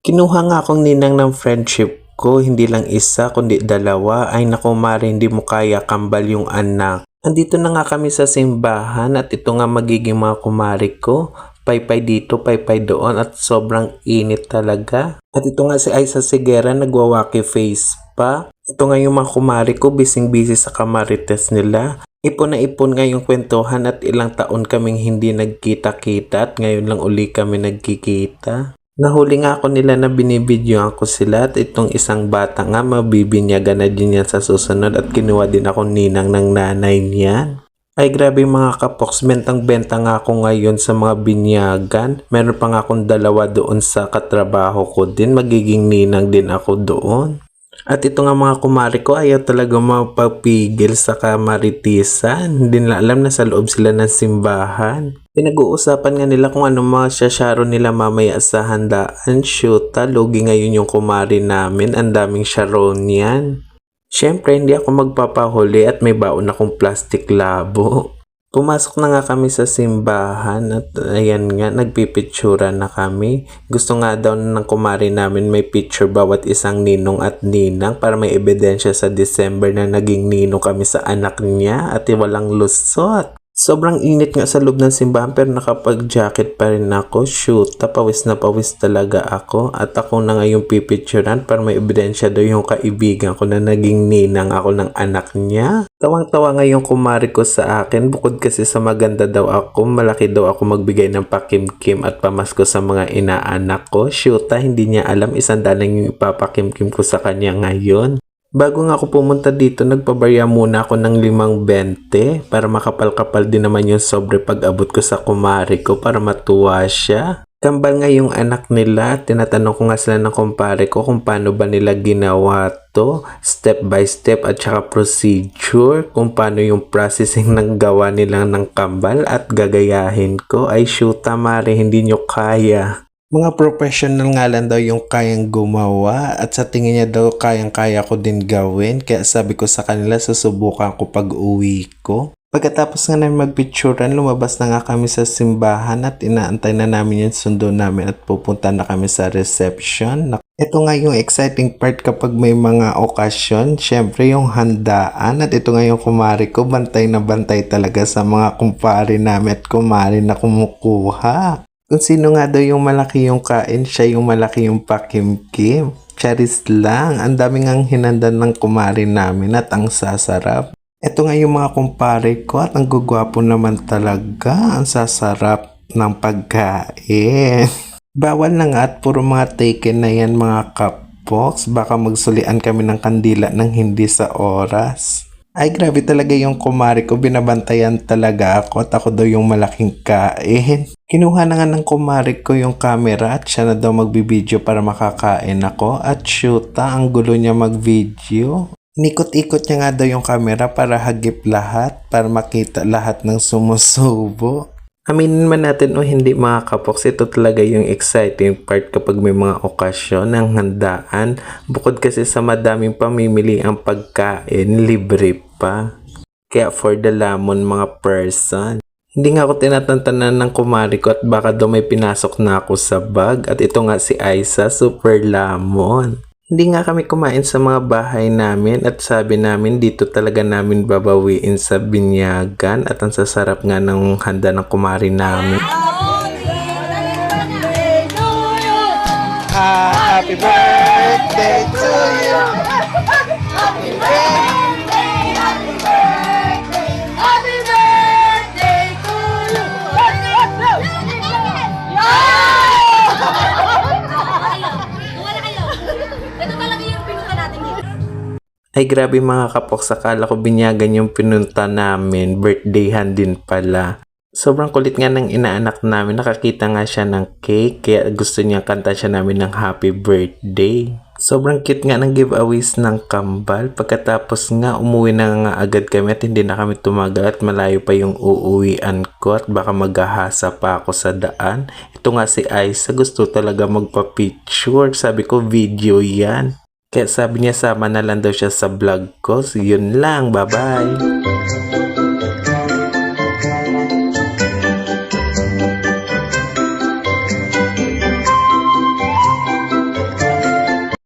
Kinuha nga akong ninang ng friendship ko, hindi lang isa kundi dalawa. Ay naku mare, hindi mo kaya kambal yung anak. Andito na nga kami sa simbahan at ito nga magiging mga kumari ko. Paypay dito, paypay doon at sobrang init talaga. At ito nga si Aiza Sigera nagwawaki face pa. Ito nga yung mga kumari ko, bising-busy sa kamarites nila. Ipon na ipon nga yung kwentuhan at ilang taon kaming hindi nagkita-kita at ngayon lang uli kami nagkikita. Nahuli nga ako nila na binibidyoan ko sila at itong isang bata nga mabibinyagan na din yan sa susunod at kinuha din ako ninang ng nanay niyan. Ay grabe mga kapoks, bentang-benta nga ako ngayon sa mga binyagan. Meron pa nga akong dalawa doon sa katrabaho ko din, magiging ninang din ako doon. At ito nga mga kumari ko, ayaw talaga mapapigil sa kamaritisan. Hindi nila alam na sa loob sila ng simbahan. Pinag-uusapan nga nila kung ano mga sharon nila mamaya sa handaan. Shoota, logi ngayon yung kumari namin. Ang daming sharon yan. Siyempre, hindi ako magpapahuli at may baon akong plastic labo. Pumasok na nga kami sa simbahan at ayan nga, nagpipitsura na kami. Gusto nga daw ng kumari namin may picture bawat isang ninong at ninang para may ebidensya sa December na naging ninong kami sa anak niya at walang lusot. Sobrang init nga sa loob ng simbahan pero nakapag-jacket pa rin ako. Shoot, pawis na pawis talaga ako. At ako na nga yung pipicturan para may ebidensya daw yung kaibigan ko na naging ninang ako ng anak niya. Tawang-tawa nga yung kumari ko sa akin. Bukod kasi sa maganda daw ako, malaki daw ako magbigay ng pakimkim at pamasko sa mga inaanak ko. Shoot, hindi niya alam 100 lang yung ipapakimkim ko sa kanya ngayon. Bago nga ako pumunta dito, nagpabarya muna ako ng 5.20 para makapal-kapal din naman yung sobre pag-abot ko sa kumari ko para matuwa siya. Kambal nga yung anak nila, tinatanong ko nga sila ng kumpare ko kung paano ba nila ginawa to, step by step at saka procedure, kung paano yung processing ng gawa nila ng kambal at gagayahin ko. Ay shoota mare, hindi nyo kaya. Mga professional nga lang daw yung kayang gumawa at sa tingin niya daw kayang-kaya ko din gawin kaya sabi ko sa kanila susubukan ko pag uwi ko. Pagkatapos nga namin magpicturan, lumabas na nga kami sa simbahan at inaantay na namin yung sundo namin at pupunta na kami sa reception. Ito nga yung exciting part kapag may mga okasyon, syempre yung handaan at ito nga yung kumari ko, bantay na bantay talaga sa mga kumpare namin at kumari na kumukuha. Kung sino nga daw yung malaki yung kain, siya yung malaki yung pakimkim. Charis lang, ang daming ang hinandan ng kumari namin at ang sasarap. Ito nga yung mga kumpare ko at ang gugwapo naman talaga, ang sasarap ng pagkain. Bawal na nga at puro mga taken na yan mga kapoks, baka magsulian kami ng kandila ng hindi sa oras. Ay grabe talaga yung kumari ko, binabantayan talaga ako at ako daw yung malaking kain. Kinuha na nga ng kumari ko yung camera at siya na daw magbibideo para makakain ako at shoota, ang gulo niya magvideo. Nikot-ikot niya nga daw yung camera para hagip lahat, para makita lahat ng sumusubo. Aminin man natin o hindi mga kapoks, ito talaga yung exciting part kapag may mga okasyon ng handaan. Bukod kasi sa madaming pamimili ang pagkain, libre pa. Kaya for the lamon mga person. Hindi nga ako tinatantanan ng kumari ko at baka daw may pinasok na ako sa bag. At ito nga si Aiza, super lamon. Hindi nga kami kumain sa mga bahay namin at sabi namin dito talaga namin babawiin sa binyagan at ang sasarap nga ng handa ng kumari namin. Happy birthday to you! Happy birthday! Happy birthday! Happy birthday to you! Ay grabe mga kapoks, akala ko binyagan yung pinunta namin, birthdayhan din pala. Sobrang kulit nga ng inaanak namin, nakakita nga siya ng cake, kaya gusto niya kanta siya namin ng happy birthday. Sobrang cute nga ng giveaways ng kambal, pagkatapos nga umuwi na nga agad kami at hindi na kami tumagal at malayo pa yung uuwian ko at baka maghahasa pa ako sa daan. Ito nga si Aiza, gusto talaga magpa-picture, sabi ko video yan. Kaya sabi niya sama na lang daw siya sa vlog ko. So, yun lang. Bye-bye!